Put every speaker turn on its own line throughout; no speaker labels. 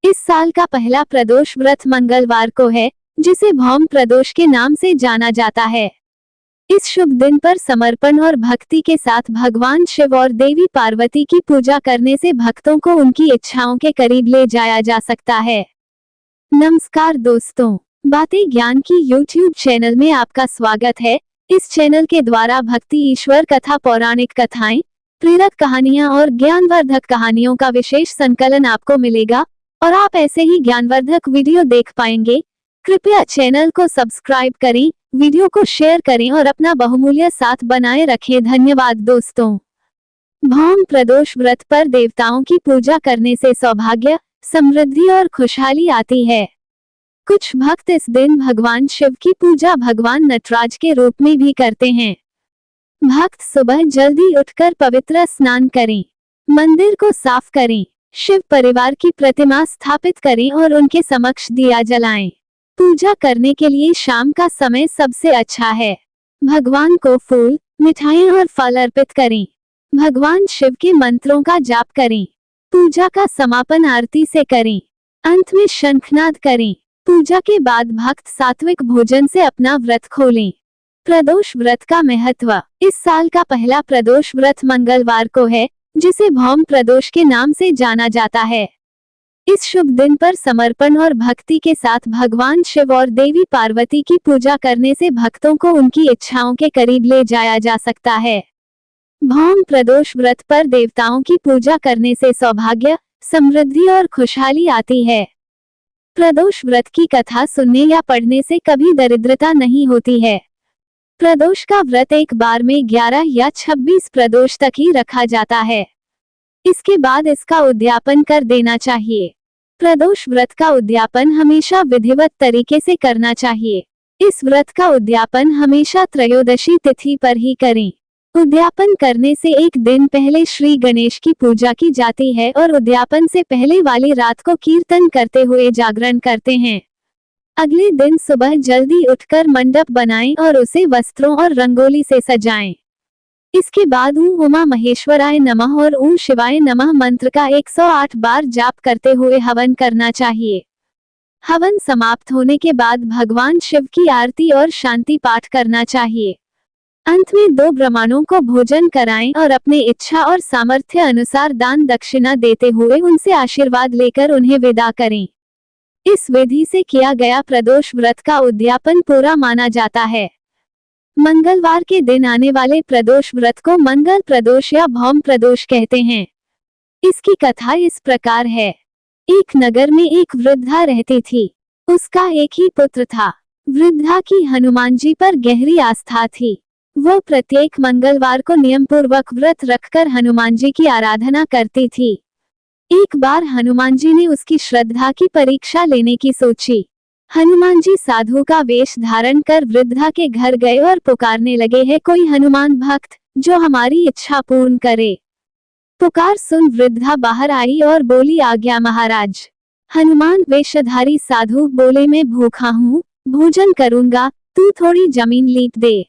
इस साल का पहला प्रदोष व्रत मंगलवार को है, जिसे भौम प्रदोष के नाम से जाना जाता है। इस शुभ दिन पर समर्पण और भक्ति के साथ भगवान शिव और देवी पार्वती की पूजा करने से भक्तों को उनकी इच्छाओं के करीब ले जाया जा सकता है। नमस्कार दोस्तों, बातें ज्ञान की YouTube चैनल में आपका स्वागत है। इस चैनल के द्वारा भक्ति, ईश्वर कथा, पौराणिक कथाएं, प्रेरक कहानियां और ज्ञानवर्धक कहानियों का विशेष संकलन आपको मिलेगा और आप ऐसे ही ज्ञानवर्धक वीडियो देख पाएंगे। कृपया चैनल को सब्सक्राइब करें, वीडियो को शेयर करें और अपना बहुमूल्य साथ बनाए रखें। धन्यवाद दोस्तों। भौम प्रदोष व्रत पर देवताओं की पूजा करने से सौभाग्य, समृद्धि और खुशहाली आती है। कुछ भक्त इस दिन भगवान शिव की पूजा भगवान नटराज के रूप में भी करते हैं। भक्त सुबह जल्दी उठकर पवित्र स्नान करें, मंदिर को साफ करें, शिव परिवार की प्रतिमा स्थापित करें और उनके समक्ष दिया जलाएं। पूजा करने के लिए शाम का समय सबसे अच्छा है। भगवान को फूल, मिठाइयां और फल अर्पित करें। भगवान शिव के मंत्रों का जाप करें। पूजा का समापन आरती से करें। अंत में शंखनाद करें। पूजा के बाद भक्त सात्विक भोजन से अपना व्रत खोलें। प्रदोष व्रत का महत्व। इस साल का पहला प्रदोष व्रत मंगलवार को है, जिसे भौम प्रदोष के नाम से जाना जाता है। इस शुभ दिन पर समर्पण और भक्ति के साथ भगवान शिव और देवी पार्वती की पूजा करने से भक्तों को उनकी इच्छाओं के करीब ले जाया जा सकता है। भौम प्रदोष व्रत पर देवताओं की पूजा करने से सौभाग्य, समृद्धि और खुशहाली आती है। प्रदोष व्रत की कथा सुनने या पढ़ने से कभी दरिद्रता नहीं होती है। प्रदोष का व्रत एक बार में 11 या 26 प्रदोष तक ही रखा जाता है। इसके बाद इसका उद्यापन कर देना चाहिए। प्रदोष व्रत का उद्यापन हमेशा विधिवत तरीके से करना चाहिए। इस व्रत का उद्यापन हमेशा त्रयोदशी तिथि पर ही करें। उद्यापन करने से एक दिन पहले श्री गणेश की पूजा की जाती है और उद्यापन से पहले वाली रात को कीर्तन करते हुए जागरण करते हैं। अगले दिन सुबह जल्दी उठकर मंडप बनाएं और उसे वस्त्रों और रंगोली से सजाएं। इसके बाद ओम उमा महेश्वराय नमः और ओम शिवाय नमः मंत्र का 108 बार जाप करते हुए हवन करना चाहिए। हवन समाप्त होने के बाद भगवान शिव की आरती और शांति पाठ करना चाहिए। अंत में 2 ब्राह्मणों को भोजन कराएं और अपने इच्छा और सामर्थ्य अनुसार दान दक्षिणा देते हुए उनसे आशीर्वाद लेकर उन्हें विदा करें। इस विधि से किया गया प्रदोष व्रत का उद्यापन पूरा माना जाता है। मंगलवार के दिन आने वाले प्रदोष व्रत को मंगल प्रदोष या भौम प्रदोष कहते हैं। इसकी कथा इस प्रकार है। एक नगर में एक वृद्धा रहती थी। उसका एक ही पुत्र था। वृद्धा की हनुमान जी पर गहरी आस्था थी। वह प्रत्येक मंगलवार को नियम पूर्वक व्रत रखकर हनुमान जी की आराधना करती थी। एक बार हनुमान जी ने उसकी श्रद्धा की परीक्षा लेने की सोची। हनुमान जी साधु का वेश धारण कर वृद्धा के घर गए और पुकारने लगे, है कोई हनुमान भक्त जो हमारी इच्छा पूर्ण करे। पुकार सुन वृद्धा बाहर आई और बोली, आज्ञा महाराज। हनुमान वेशधारी साधु बोले, मैं भूखा हूँ, भोजन करूंगा, तू थोड़ी जमीन लीप दे।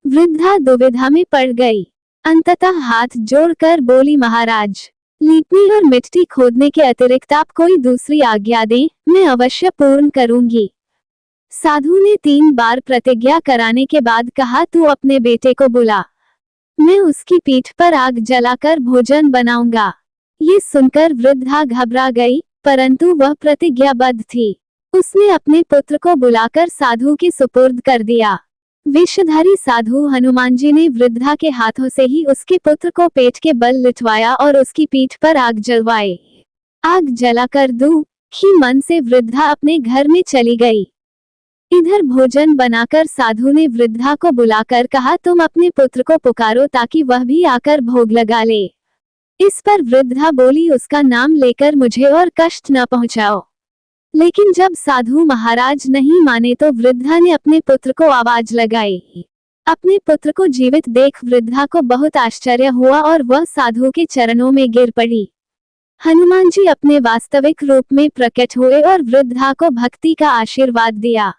वृद्धा दुविधा में पड़ गई। अंततः हाथ जोड़कर बोली, महाराज, लीपने और मिट्टी खोदने के अतिरिक्त आप कोई दूसरी आज्ञा दें, मैं अवश्य पूर्ण करूंगी। साधु ने 3 बार प्रतिज्ञा कराने के बाद कहा, तू अपने बेटे को बुला, मैं उसकी पीठ पर आग जलाकर भोजन बनाऊंगा। ये सुनकर वृद्धा घबरा गई, परंतु वह प्रतिज्ञाबद्ध थी। उसने अपने पुत्र को बुलाकर साधु के सुपुर्द कर दिया। वेशधारी साधु हनुमान जी ने वृद्धा के हाथों से ही उसके पुत्र को पेट के बल लिटवाया और उसकी पीठ पर आग जलवाई। आग जलाकर दुखी मन से वृद्धा अपने घर में चली गई। इधर भोजन बनाकर साधु ने वृद्धा को बुलाकर कहा, तुम अपने पुत्र को पुकारो ताकि वह भी आकर भोग लगा ले। इस पर वृद्धा बोली, उसका नाम लेकर मुझे और कष्ट न पहुंचाओ। लेकिन जब साधु महाराज नहीं माने तो वृद्धा ने अपने पुत्र को आवाज लगाई। अपने पुत्र को जीवित देख वृद्धा को बहुत आश्चर्य हुआ और वह साधु के चरणों में गिर पड़ी। हनुमान जी अपने वास्तविक रूप में प्रकट हुए और वृद्धा को भक्ति का आशीर्वाद दिया।